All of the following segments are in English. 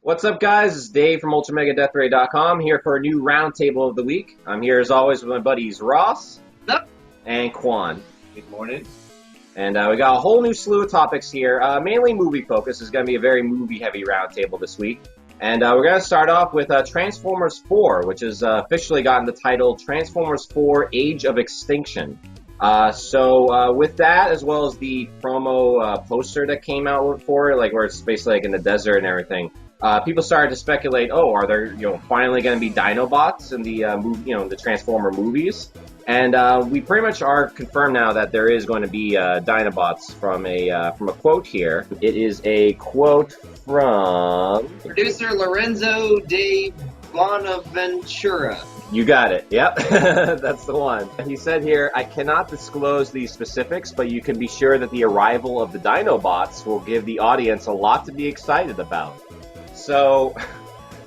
What's up, guys? It's Dave from UltraMegaDeathRay.com here for a new roundtable of the week. I'm here as always with my buddies Ross and Quan. Good morning. And we got a whole new slew of topics here, mainly movie focus. It's going to be a very movie-heavy roundtable this week. And we're going to start off with Transformers 4, which has officially gotten the title Transformers 4 Age of Extinction. So with that, as well as the promo poster that came out for it, like where it's basically like in the desert and everything, people started to speculate, are there, finally going to be Dinobots in the the Transformer movies? And we pretty much are confirmed now that there is going to be Dinobots from a quote here. It is a quote from producer Lorenzo de Bonaventura. You got it. Yep, that's the one. He said here, "I cannot disclose these specifics, but you can be sure that the arrival of the Dinobots will give the audience a lot to be excited about." So,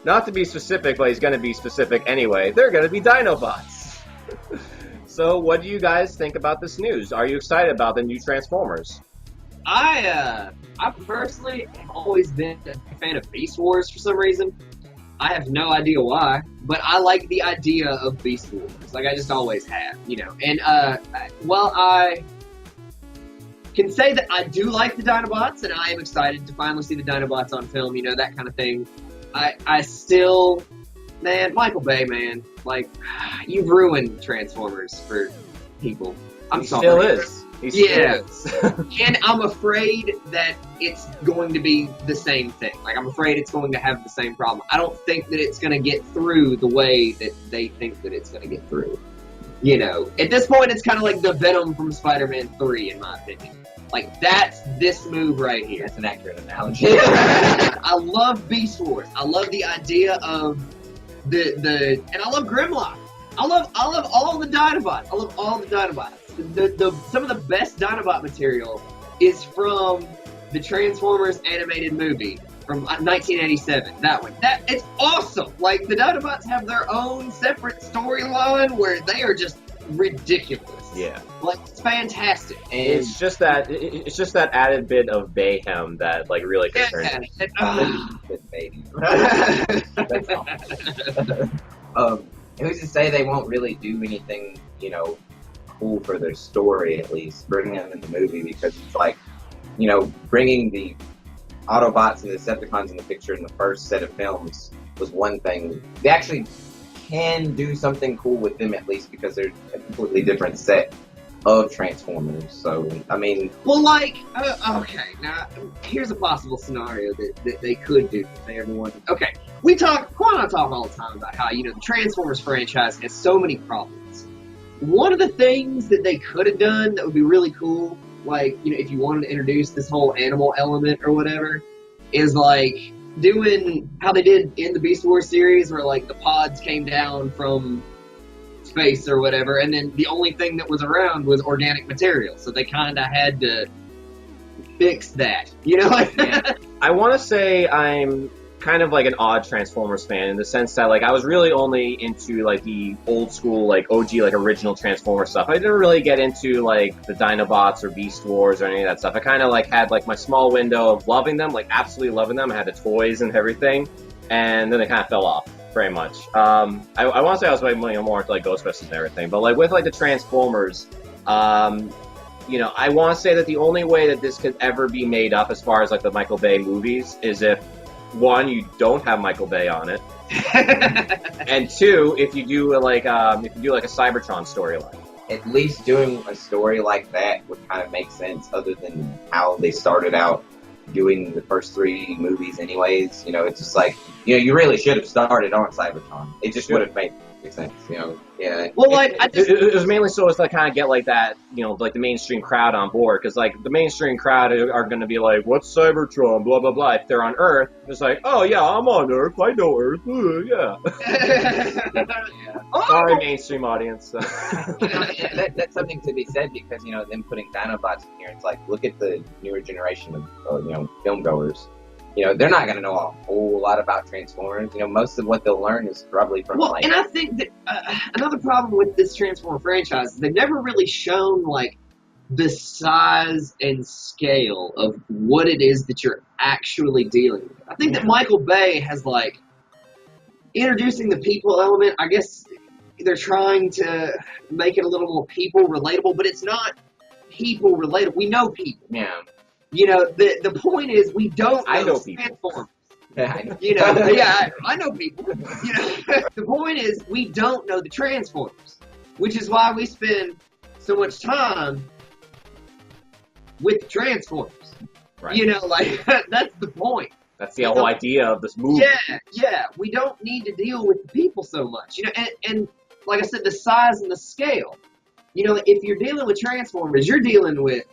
not to be specific, but he's going to be specific anyway. They're going to be Dinobots. So, what do you guys think about this news? Are you excited about the new Transformers? I personally have always been a fan of Beast Wars for some reason. I have no idea why, but I like the idea of Beast Wars. Like, I just always have, And, while I can say that I do like the Dinobots, and I am excited to finally see the Dinobots on film, that kind of thing, I still, man, Michael Bay, man, like, you've ruined Transformers for people. I'm sorry. Still is. He still is. And I'm afraid that it's going to be the same thing. Like, I'm afraid it's going to have the same problem. I don't think that it's going to get through the way that they think that it's going to get through. At this point, it's kind of like the Venom from Spider-Man 3, in my opinion. Like, that's this move right here. That's an accurate analogy. I love Beast Wars. I love the idea of and I love Grimlock. I love all the Dinobots. I love all the Dinobots. Some of the best Dinobot material is from the Transformers animated movie from 1987. That one. It's awesome. Like, the Dinobots have their own separate storyline where they are just ridiculous. Yeah. Like, it's fantastic. And it's just that added bit of mayhem that like really concerns me. Baby. Who's to say they won't really do anything, cool for their story, at least bring them in the movie, because it's like, bringing the Autobots and the Decepticons in the picture in the first set of films was one thing. They actually can do something cool with them, at least, because they're a completely different set of Transformers. So, I mean... Well, like, okay, now, here's a possible scenario that they could do if they ever wanted. Okay, Quan and I talk all the time about how, the Transformers franchise has so many problems. One of the things that they could have done that would be really cool, like, if you wanted to introduce this whole animal element or whatever, is, like, doing how they did in the Beast Wars series, where, like, the pods came down from space or whatever, and then the only thing that was around was organic material, so they kind of had to fix that, Yeah. I want to say I'm kind of like an odd Transformers fan in the sense that, like, I was really only into, like, the old school, like, OG, like, original Transformers stuff. I didn't really get into, like, the Dinobots or Beast Wars or any of that stuff. I kind of, like, had, like, my small window of loving them, like, absolutely loving them. I had the toys and everything, and then they kind of fell off, very much. I want to say I was, like, more into, like, Ghostbusters and everything, but, like, with, like, the Transformers, I want to say that the only way that this could ever be made up as far as, like, the Michael Bay movies is if, one, you don't have Michael Bay on it, and two, if you do like a Cybertron storyline. At least doing a story like that would kind of make sense, other than how they started out doing the first three movies anyways. It's just like, you really should have started on Cybertron. It just would have made sense, yeah. Well, like, it was mainly so as to kind of get, like, that, like, the mainstream crowd on board, because, like, the mainstream crowd are going to be like, what's Cybertron, blah, blah, blah. If they're on Earth, it's like, oh, yeah, I'm on Earth, I know Earth, yeah. Sorry, mainstream audience. That's something to be said, because, them putting Dinobots in here, it's like, look at the newer generation of, film goers. They're not going to know a whole lot about Transformers. Most of what they'll learn is probably from, Well, and I think that another problem with this Transformer franchise is they've never really shown, like, the size and scale of what it is that you're actually dealing with. I think that Michael Bay has, like, introducing the people element. I guess they're trying to make it a little more people relatable, but it's not people relatable. We know people. Yeah. You know, the point is we don't know Transformers. Yeah, I know. You know, yeah, I know people. You know, the point is we don't know the Transformers, which is why we spend so much time with Transformers. Right. You know, like, that's the point. That's the whole idea of this movie. Yeah. We don't need to deal with the people so much. You know, and like I said, the size and the scale. You know, if you're dealing with Transformers, you're dealing with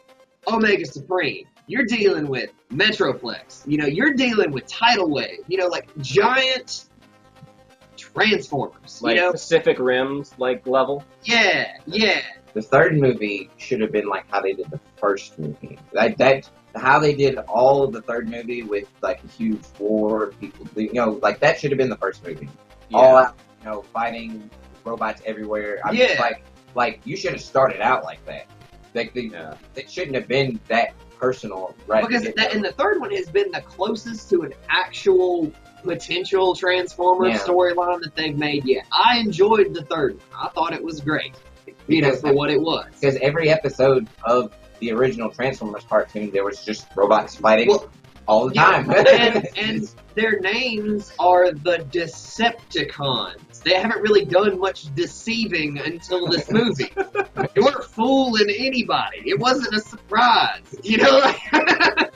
Omega Supreme. You're dealing with Metroplex. You know, you're dealing with Tidal Wave. You know, like giant Transformers. Like, you know? Pacific Rim's, like, level. Yeah. The third movie should have been like how they did the first movie. That how they did all of the third movie with like a huge war, people, you know, like that should have been the first movie. Yeah. All out, you know, fighting robots everywhere. I mean, Yeah. like you should have started out like that. Like it shouldn't have been that personal, right? Because and the third one has been the closest to an actual potential Transformers storyline that they've made yet. I enjoyed the third one. I thought it was great. You know, for what it was. Because every episode of the original Transformers cartoon, there was just robots fighting all the time. and their names are the Decepticons. They haven't really done much deceiving until this movie. They weren't fooling anybody. It wasn't a surprise. You know,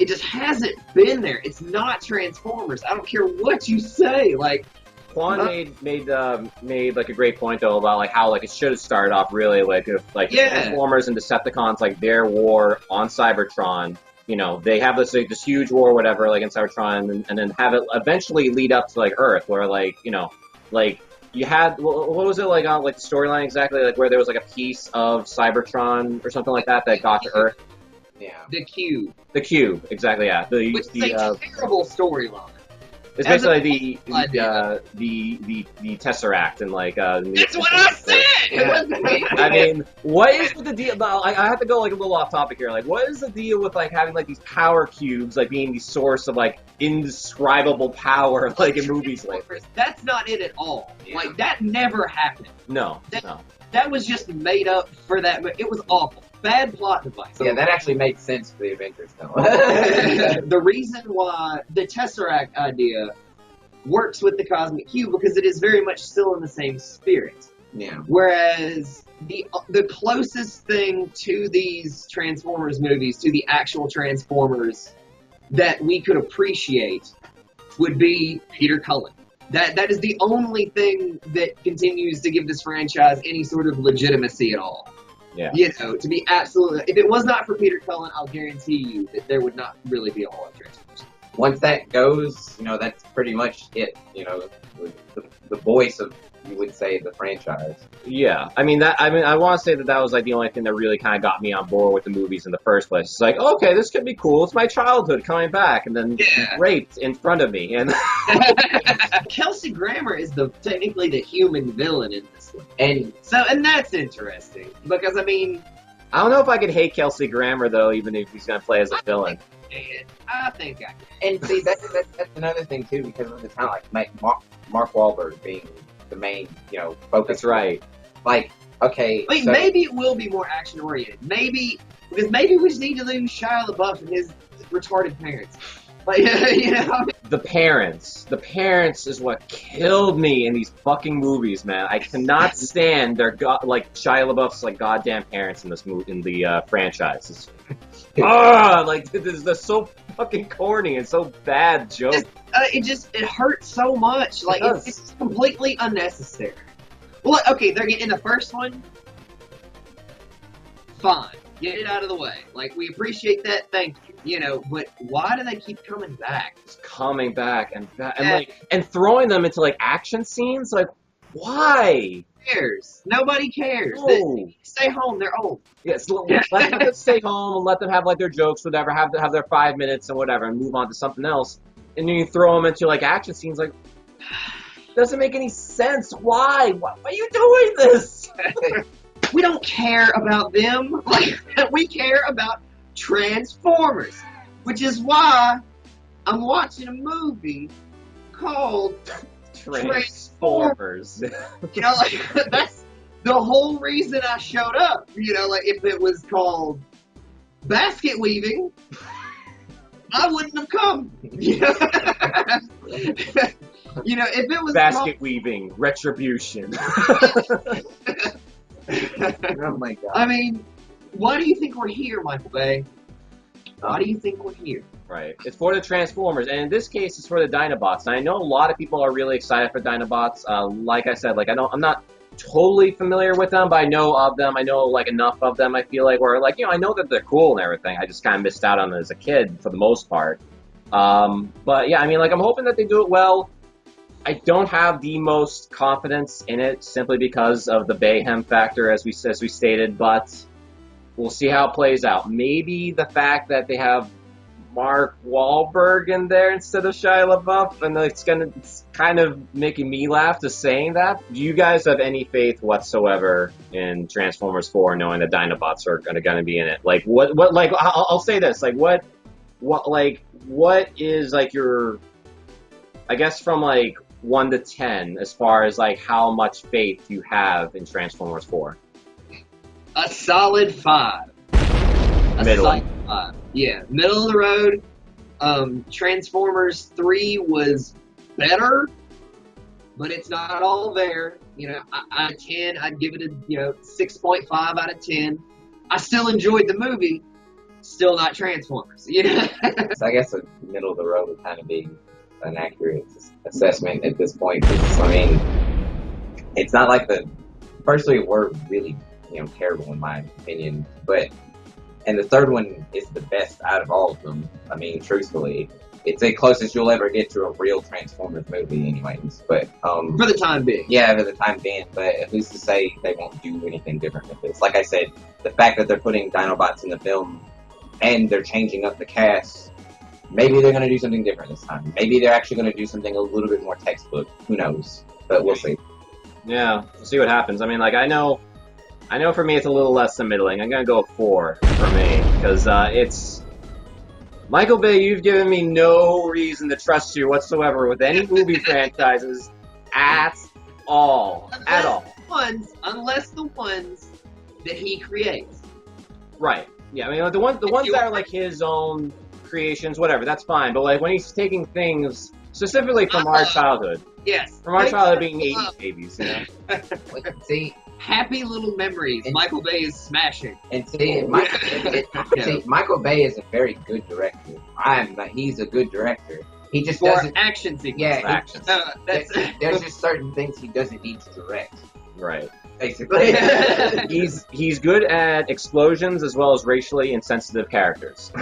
it just hasn't been there. It's not Transformers. I don't care what you say. Like, Quan made like a great point though about like how like it should have started off really like if like Transformers and Decepticons, like their war on Cybertron. You know, they have this huge war or whatever like in Cybertron, and then have it eventually lead up to like Earth, where like, you know, like you had what was it like on like the storyline exactly, like where there was like a piece of Cybertron or something like that got to Earth. Yeah, the Cube. The Cube, exactly. Yeah, Which is a terrible storyline. It's basically the Tesseract and like. That's what I said. Yeah. I mean, what is with the deal? I have to go like a little off topic here. Like, what is the deal with like having like these power cubes like being the source of like indescribable power like in movies lately? That's not it at all. Yeah. Like that never happened. No. That was just made up for that. It was awful. Bad plot device. Yeah, that actually made sense for the Avengers, though. The reason why the Tesseract idea works with the Cosmic Cube because it is very much still in the same spirit. Yeah. Whereas the closest thing to these Transformers movies, to the actual Transformers that we could appreciate, would be Peter Cullen. That is the only thing that continues to give this franchise any sort of legitimacy at all. Yeah. You know, to be absolutely... If it was not for Peter Cullen, I'll guarantee you that there would not really be a whole lot of Transformers. Once that goes, you know, that's pretty much it. You know, the voice of, you would say, the franchise. Yeah. I want to say that was like the only thing that really kind of got me on board with the movies in the first place. It's like, okay, this could be cool. It's my childhood coming back, and then raped in front of me. And Kelsey Grammer is technically the human villain in this one. And that's interesting. Because, I mean... I don't know if I could hate Kelsey Grammer, though, even if he's going to play as a villain. I think I can. And see, that's another thing, too, because of the time, like Mark Wahlberg being the main, you know, focus. That's right. Like, okay. Wait, so maybe it will be more action-oriented. Because maybe we just need to lose Shia LaBeouf and his retarded parents. Like, you know? The parents is what killed me in these fucking movies, man. I cannot stand their like Shia LaBeouf's like goddamn parents in this movie, in the franchise. Like they're so fucking corny and so bad jokes. It hurts so much. Like it's completely unnecessary. Well, okay, they're in the first one. Fine, get it out of the way. Like we appreciate that. Thank you. You know, but why do they keep coming back? Just coming back and throwing them into like action scenes. Like, why? Who cares? Nobody cares. No. Stay home. They're old. Yes, let them stay home and let them have like their jokes, whatever. Have their 5 minutes and whatever, and move on to something else. And then you throw them into like action scenes. Like, doesn't make any sense. Why? Why are you doing this? We don't care about them. Like, we care about Transformers, which is why I'm watching a movie called Transformers. You know, like, that's the whole reason I showed up. You know, like, if it was called basket weaving, I wouldn't have come. You know, you know, if it was basket weaving, retribution. Oh my god. I mean, why do you think we're here, Michael Bay? Why do you think we're here? Right. It's for the Transformers, and in this case, it's for the Dinobots. And I know a lot of people are really excited for Dinobots. Like I said, like I'm not totally familiar with them, but I know of them. I know like enough of them. I feel like where like I know that they're cool and everything. I just kind of missed out on them as a kid for the most part. But yeah, I mean, like I'm hoping that they do it well. I don't have the most confidence in it simply because of the Bayhem factor, as we stated, but we'll see how it plays out. Maybe the fact that they have Mark Wahlberg in there instead of Shia LaBeouf, and it's kind of making me laugh just saying that. Do you guys have any faith whatsoever in Transformers 4, knowing that Dinobots are going to be in it? Like, what, like, I'll say this, like, what is, like, your, I guess from, like, 1 to 10, as far as, like, how much faith you have in Transformers 4? A solid 5. Middle. Solid 5. Yeah, middle of the road. Transformers 3 was better, but it's not all there. You know, I'd give it a 6.5 out of 10. I still enjoyed the movie, still not Transformers. You know. So I guess the middle of the road would kind of be an accurate assessment at this point. Because, I mean, it's not like the first three were really terrible in my opinion, and the third one is the best out of all of them. I mean, truthfully, it's the closest you'll ever get to a real Transformers movie anyways. But for the time being. Yeah, for the time being. But who's to say they won't do anything different with this? Like I said, the fact that they're putting Dinobots in the film and they're changing up the cast, maybe they're going to do something different this time. Maybe they're actually going to do something a little bit more textbook. Who knows? But we'll see. Yeah, we'll see what happens. I mean, like, I know for me it's a little less than middling. I'm going to go 4 for me, because it's... Michael Bay, you've given me no reason to trust you whatsoever with any movie franchises at all. Unless the ones that he creates. Right. Yeah, I mean, the ones that are like his own creations, whatever, that's fine. But like when he's taking things specifically from our childhood. Yes. From our childhood being 80s babies, you know? See, happy little memories. Michael Bay is smashing. And see, Michael Bay is a very good director. He's a good director. He just doesn't action sequences. Yeah, there's just certain things he doesn't need to direct. Right. Basically. He's good at explosions as well as racially insensitive characters.